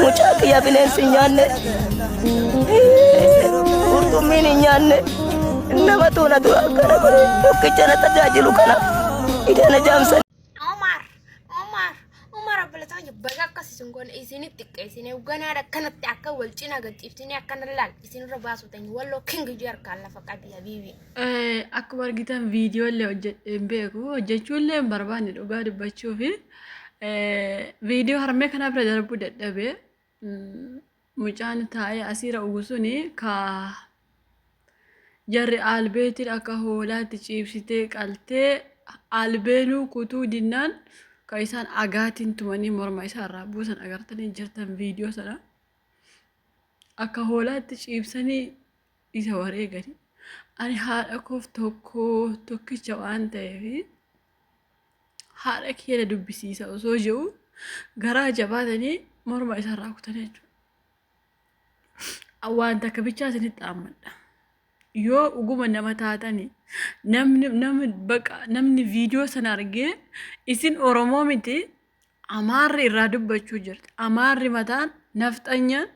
Mucaa kiyya bineensi hin nyaanne. Qurxummiin hin nyaanne. Nama tuunatu akkana godhe tokkicha na tajaajilu kana. Idana jaamsan. Umar abbalata baga akkasisun goon isinitti xiqqeessine uganaadha kanatti akka wal cina gaxiiftine akkana laal isinirra baasutanii walloo kingi jarkaan lafa qabi habiibi. Akkuma argitan viidiyoo illee hojjedheen beeku hojjechuu illee hin barbaanne dhugaa dubbachuu fi viidiyoo harmee kana bira darbuu dadhabee mucaan taa'ee asiira uwwisuni ka jarri albeetiin akka hoolaatti ciibsitee qaltee albeenuu kutuu dinnaan ka isaan agaatiin tumanii morma isaarraa buusan agartanii jirtan viidiyoo sana akka hoolaatti ciibsanii isa wareeganii ani haadha koof tokkicha waan ta'eef haadha keenya dubbisiisa osoo jiru garaa jabaatanii morma isaarraa kutanii jechuudha. Waan takka bichaa isinitti dhaammadha. Yoo uguma nama taatanii namni viidiyoo sana argee isin Oromoo miti Amaarri irraa dubbachuu jirti. Amaarri mataan nafxanyaan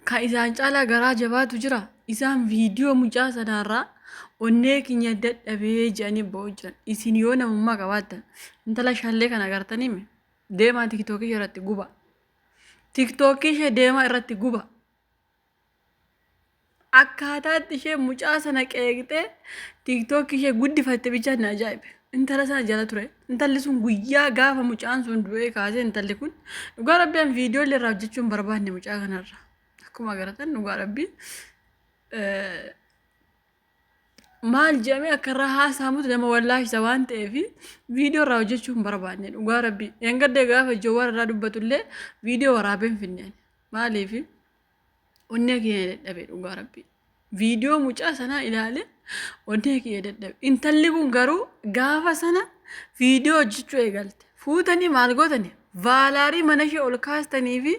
ka isaan caalaa garaa jabaatu jira. Isaan viidiyoo mucaa sanarraa onnee keenya dadhabee jedhanii ba'uu jiran. Isin yoo namummaa qabaattan intala shallee kana agartanii deemaa tiktookii irratti guba. Tiktookii ishee deemaa irratti guba. Akkaataatti ishee mucaa sana qeeqxee tiktookii ishee guddifatte bicha na ajaa'ibe. Intala sana jala ture. Intalli sun guyyaa gaafa mucaan sun du'ee kaasee intalli kun dhugaa rabbiin viidiyoo illee irraa hojjechuu hin barbaanne mucaa kanarra. Akkuma agartan dhugaa rabbiin maal jedhamee akka irraa haasa'amutu nama wallaashisa waan ta'eef viidiyoo irraa hojjechuu hin barbaanne dhugaa rabbii. Engaddee gaafa ijoowwan irraa dubbatullee viidiyoo waraabeen finneen maaliif onnee keenya dadhabee dhugaa rabbii. Viidiyoo mucaa sanaa ilaale onnee keenya dadhabe. Intalli kun garuu gaafa sana viidiyoo hojjechuu eegalte. Fuutanii maal gootanii vaalaarii mana ishee ol kaastanii fi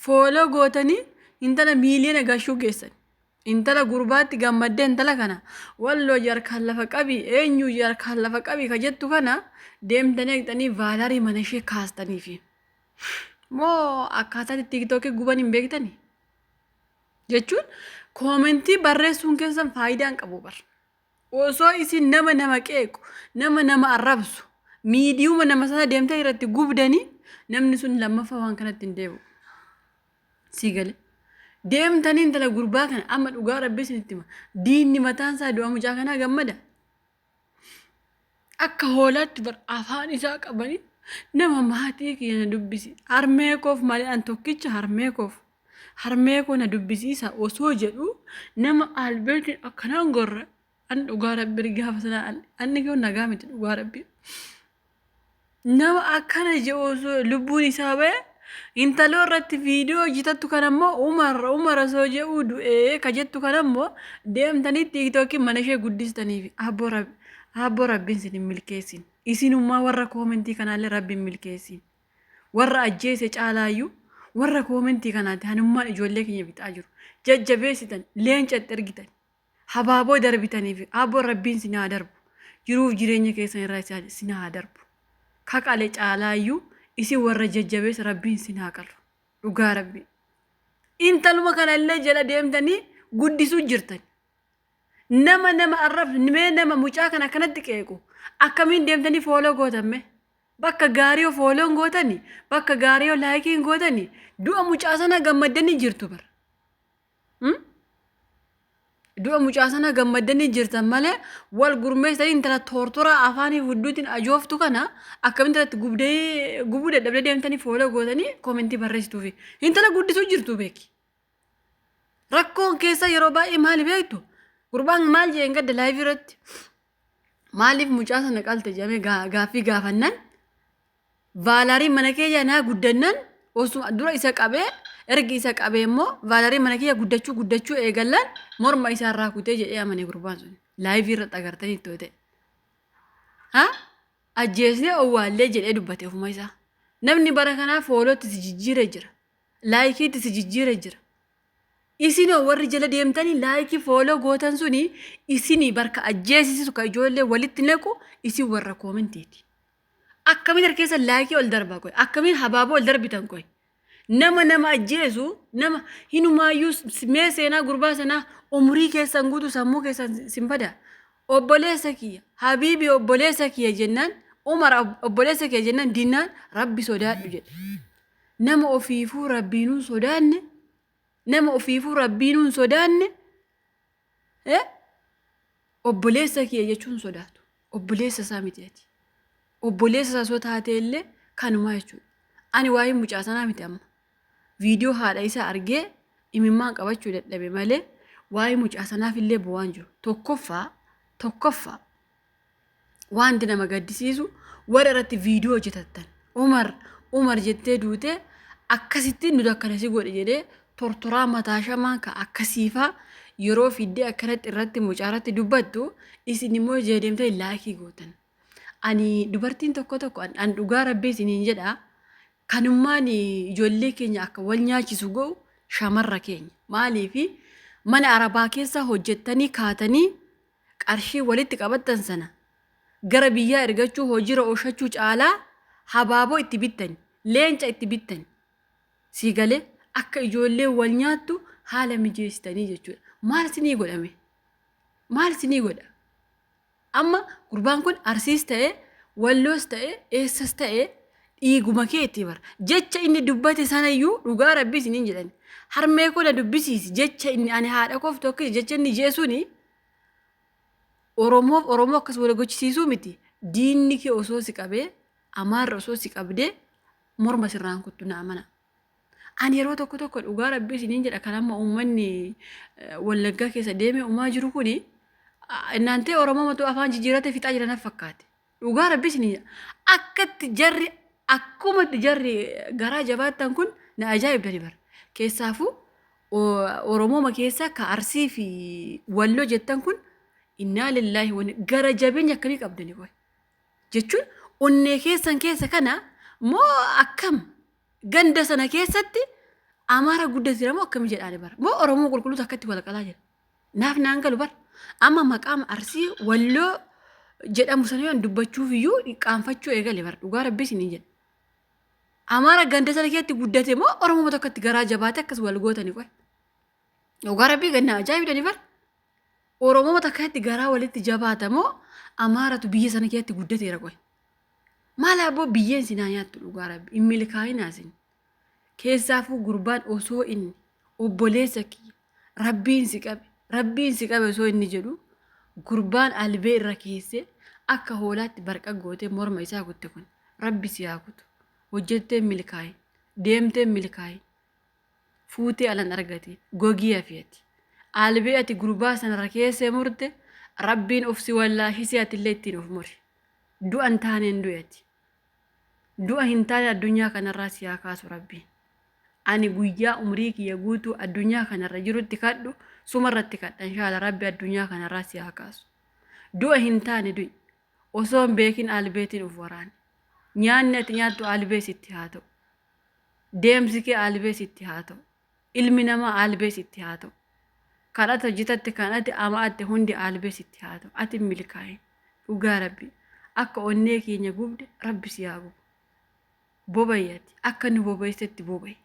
fooloo gootanii intala miiliyoona gashuu geessan. Intala gurbaatti gammaddee intala kana walloo jarkaan lafa qabii eenyu jarkaan lafa qabii ka jettu kana deemtanii eegdanii vaalaarii mana ishee kaastanii fi moo akkaataa tiktookii guban hin beektanii jechuun koomentii barreessuun keessan faayidaan qabu bar. Osoo isin nama qeequ nama arrabsu miidiyuma nama sana deemtee irratti gubdanii namni sun lammaffaa waan kanatti hin deebi'u. Sii galee. Deemtanii intala gurbaa kana amma dhugaa rabbii isinitti hima. Diinni mataan isaa du'a mucaa kanaa gammada. Akka hoolaatti bar afaan isaa qabanii nama maatii keenya dubbisi. Harmee koof malee an tokkicha harmee koo na dubbisiisa osoo jedhu nama albeetiin akkanaan gorra. An dhugaa rabbii gaafa sana anni koo nagaa miti dhugaa rabbii. Nama akkana jedhu osoo lubbuun isaa ba'e intaloo irratti viidiyoo hojjetattu kanammoo umar osoo jedhu du'ee ka jettu kanammoo deemtanii tiiktookii mana ishee guddistanii fi abboo rabbiin sin hin milkeessin. Isinummaa warra koomentii kanaallee rabbiin milkeessin. Warra ajjeese caalaayyuu warra koomentii kanaatti hanummaan ijoollee keenya bixaa jiru. Jajjabeessitan leencatti ergitan habaaboo darbitanii fi abboo rabbiin sin haa darbu. Jiruuf jireenya keessan irraa sin haa darbu. Kaqalee caalaayyuu isin warra jajjabeessa rabbiin sin haa qalu. Dhugaa rabbii. Intaluma kanallee jala deemtanii guddisuu jirtan. Nama arrabsu nama mucaa kana akkanatti qeequ. Akkamiin deemtanii fooloo gootamme? Bakka gaarii fooloon gootanii, bakka gaarii laayikiin gootanii, du'a mucaa sana gammaddanii jirtu bar. Du'a mucaa sana gammaddanii jirtan malee wal gurmeessanii intala tortora afaanii hudduutiin ajooftu kana akkamiin irratti gubuu dadhabdee deemtanii fooloo gootanii koomentii barreessituu fi intala guddisuu jirtu beeki. Rakkoon keessa yeroo baay'ee maali beektu? Gurbaan maal jeen gadda laayivii irratti maaliif mucaa sana qalte jedhamee gaaffii gaafannaan vaalaarii mana keenya naa guddannan osuma dura isa qabee ergi isa qabee immoo vaalaarii mana keenya guddachuu eegallaan morma isaarraa kutee jedhee amane gurbaan sun laayivii irratti agartanii ittoo ta'e. Ajjeesnee owwaallee jedhee dubbate ofuma isaa. Namni bara kanaa foolootti si jijjiiree jira. Laayikiitti si jijjiiree jira. Isinoo warri jala deemtanii laayikii fooloo gootan suni isinii barka ajjeesisu ka ijoollee walitti naqu isin warra koomentiiti. Akkamiin harkeessa laayikii ol darbaa koy akkamiin habaaboo ol darbitan koy nama ajjeesu nama hinumaayyuu mee seenaa gurbaa sanaa umrii keessan guutu sammuu keessan sinbada obboleessa kiyya habiibi obboleessa kiyya jennaan umar obboleessa kiyya jennaan dinnaan rabbi sodaadhu jedhe nama ofiifuu rabbiinuun sodaanne nama ofiifuu rabbiinuun sodaanne obboleessa kiyya jechuun sodaatu obboleessa isaa mitiati obboleessa isaa soo taate illee kanumaa jechuudha ani waa'ee mucaa sanaa miti amma viidiyoo haadha isaa argee imimmaan qabachuu dadhabe malee waa'ee mucaa sanaaf illee bu'aan jiru tokkoffaa wanti nama gaddisiisu warra irratti viidiyoo hojjetattan umar jettee duute akkasittiin nuti akkana si godhe jedhee tortoraa mataa shamaa ka akkasiifaa yeroo fiddee akkanatti irratti mucaa irratti dubbattu isin immoo jeedemtee laakii gootan ani dubartiin tokko an dhugaa rabbii isiniin jedha kanummaan ijoollee keenya akka wal nyaachisu ga'u shamarra keenya maaliifi mana arabaa keessa hojjettanii kaatanii qarshii walitti qabattan sana gara biyyaa ergachuu hojiirra oolchachuu caalaa habaaboo itti bittan leenca itti bittan sii galee akka ijoollee wal nyaattu haala mijeessitanii jechuudha maal sinii godha amma gurbaan kun arsiis ta'e walloos ta'e eessas ta'e dhiiguma keetti bara jecha inni dubbate sanayyuu dhugaa rabbii isiniin jedhan harmee kuna dubbisiisi jecha inni ani haadha koof tokko jecha inni jeesuni oromoo akkas wal gochisiisuu miti diinni kee osoo si qabee amaarra osoo si qabdee morma sirraan kuttu na amana ani yeroo tokko dhugaa rabbii isiniin jedha kan amma uummanni wallaggaa keessa deemee uumaa jiru kuni inaantee oromoo matu afaan jijjiirate fixaa jiran fakkaate dhugaa rabbii isiniin jedha akkatti jarri akkumatti jarri garaa jabaattan kun na ajaa'ibdani bara keessaafuu oromooma keessa ka arsii fi walloo jettan kun innaa lillaahi wani gara jabeenya akkamii qabdani qoy jechuun onnee keessan keessa kana moo akkam ganda sana keessatti amaara guddatira moo akkami jedhaani bara moo oromoo qulqulluutu akkatti walaqalaa jira naaf naan galu bara amma maqaama arsii walloo jedhamu sana yoon dubbachuuf iyyuu qaanfachuu eegale bara dhugaa rabbii isiniin jedha amaara ganda sana keessatti guddate moo oromoo tokkotti garaa jabaate akkas wal gootani qoy dhugaa rabbii ganna ajaa'ibdani bara oromoo tokkotti garaa walitti jabaata moo amaaratu biyya sana keessatti guddateera qoy maal abbo biyyeen sinaa nyaattu dhugaa rabbii hin milkaa'inaa sin keessaafuu gurbaan osoo inni obboleessa kiyya rabbiin si qabe osoo inni jedhu gurbaan albee irra keessee akka hoolaatti barqa gootee morma isaa kutte kun rabbi si haa kutu hojjettee milkaa'in deemtee milkaa'in fuutee alan argate gogii hafeeti albee ati gurbaa sanarra keessee murte rabbiin of si wallaashisee atillee ittiin of muri du'an taaneen du'eeti du'a hin taane addunyaa kanarraa si haa kaasu rabbiin ani guyyaa umrii kiyya guutuu addunyaa kanarra jirutti kadhu sumarratti kadhan shaala rabbi addunyaa kanarraa si haa kaasu du'a hin taane du'i osoo hin beekin albeetiin uf waraane nyaanni ati nyaattu albee sitti haa ta'u deemsi kee albee sitti haa ta'u ilmi namaa albee sitti haa ta'u kan ati hojjetatte kan ati amaatte hundi albee sitti haa ta'u ati milkaa'in dhugaa rabbi akka onnee keenya gubde rabbi si haa gubu bobayyati akka nu bobaysetti bobay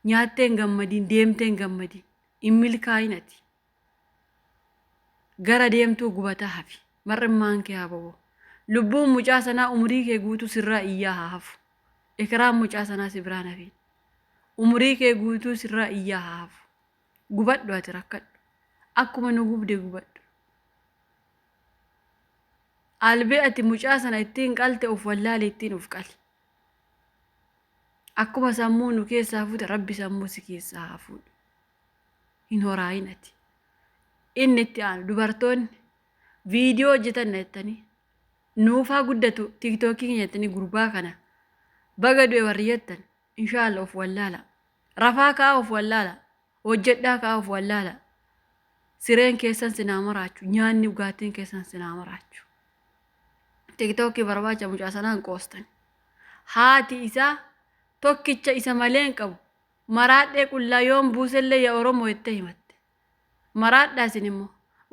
nyaatteen gammadiin deemteen gammadiin hin milkaa'inati gara deemtuu gubataa hafi mar'immaan kee haa bobo lubbuun mucaa sanaa umrii kee guutuu sirraa iyyaa haa hafu ikiraan mucaa sanaa si biraan hafiin umrii kee guutuu sirraa iyyaa haa hafu gubadhu ati rakkadhu akkuma nu gubde gubadhu albee ati mucaa sana ittiin qalte of wallaale ittiin of qali akkuma sammuu nu keessaa fuute rabbi sammuu si keessaa haa fuudhu hin horaayinati inni itti aanu dubartoonni viidiyoo hojjetan jettanii nuufaa guddatu tiiktookii keenya jettanii gurbaa kana baga du'e warri jettan inshaalla of wallaala rafaa kaa of wallaala hojjedhaa kaa of wallaala sireen keessan sinaa maraachu nyaanni dhugaatiin keessan sinaa maraachu tiiktookii barbaacha mucaa sanaan qoostan haati isaa tokkicha isa malee hin qabu maraadhee qullaa yoon buusellee yaa oromoo jettee himatte maraadhaa isin immoo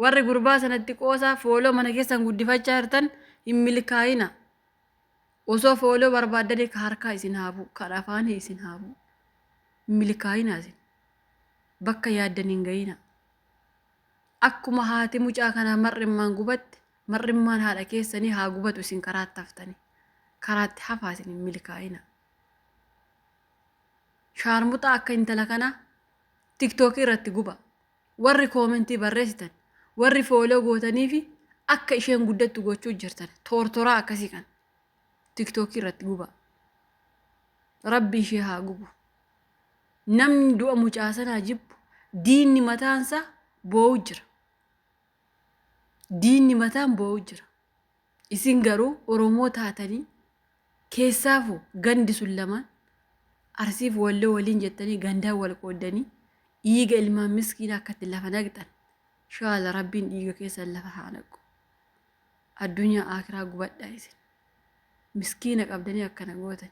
warri gurbaa sanatti qoosaa fooloo mana keessan guddifachaa jirtan hin milkaa'ina osoo fooloo barbaaddanii ka harkaa isin haabu ka afaanii isin haabu milkaa'inaa isin bakka yaaddan hin ga'ina. Akkuma haati mucaa kanaa mar'immaan gubatte mar'immaan haadha keessanii haa gubatu isin karaatti haftanii karaatti hafaa isin hin milkaa'ina. Shaarmuxaa akka intala kanaa tiktookii irratti guba. Warri koomentii barreessitan warri fooloo gootanii fi akka isheen guddattu gochuu jirtan toortoraa akkasii kan tiktookii irratti guba. Rabbi ishee haa gubu. Namni du'a mucaa sanaa jibbu diinni mataansa boo'u jira. Diinni mataan boo'u jira. Isin garuu Oromoo taatanii keessaafu gandi sun lamaan Arsiif Walloo waliin jettanii gandaan wal qooddanii dhiiga ilmaan miskiina akkatti lafa naqxan. Shaala Rabbiin dhiiga keessan lafa haa naqu. Addunyaa akiraa gubadhaa isin. Miskiina qabdanii akkana gootan.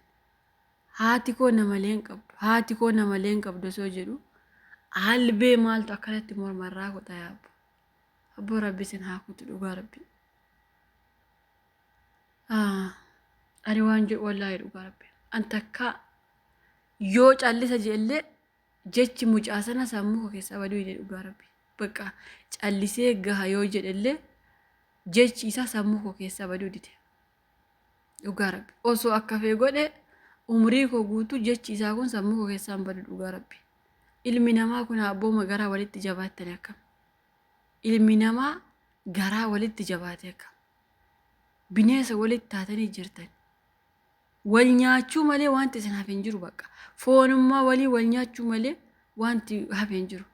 Haati koo namalee hin qabdu. Haati koo namalee hin qabdu osoo jedhu albee maaltu akkanatti mormarraa kota yaabbu. Abboo Rabbi isin haa kutu dhugaa Rabbi. Ani waan jedhu wallaahi dhugaa Rabbi. An takkaa yoo callisa jeellee jechi mucaa sana sammuu koo keessaa baduu jedhe dhugaa Rabbi. Bakka callisee gaha yoo jedhellee jechi isaa sammuu koo keessaa baduu dide. Dhugaa Rabbi. Osoo akka fee godhe umrii koo guutuu jechi isaa kun sammuu koo keessaa hin badu dhugaa Rabbi. Ilmi namaa kun abbooma garaa walitti jabaattanii akkam. Ilmi namaa garaa walitti jabaate akkam. Bineensa walitti taatanii jirtan. Wal nyaachuu malee wanti isin hafe hin jiru bakka. Foonummaa walii wal nyaachuu malee wanti hafe hin jiru.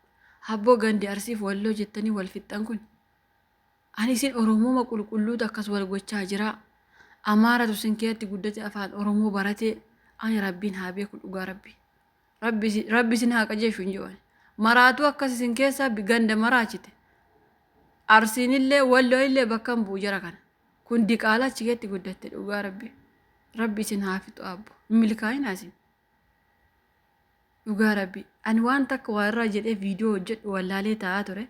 Abboo gandi Arsiif Walloo jettanii wal fixxan kun. Ani isin Oromoo qulqulluutu akkas wal gochaa jira. Amaaratu isin keessatti guddate afaan Oromoo baratee ani Rabbiin haa beeku dhugaa Rabbi. Rabbi isin haa qajeeshu hin jiru. Maraatu akkas isin keessaa ganda maraachite. Arsiin illee Walloo illee bakka hin bu'u jara kana. Kun diqaala achi keessatti guddatte dhugaa Rabbi. Rabbi isin haa fixu abbo. Milkaa'inaa isin. Dhugaa Rabbi. Ani waan takka waa irraa jedhee viidiyoo hojjedhu wallaalee taa'aa ture.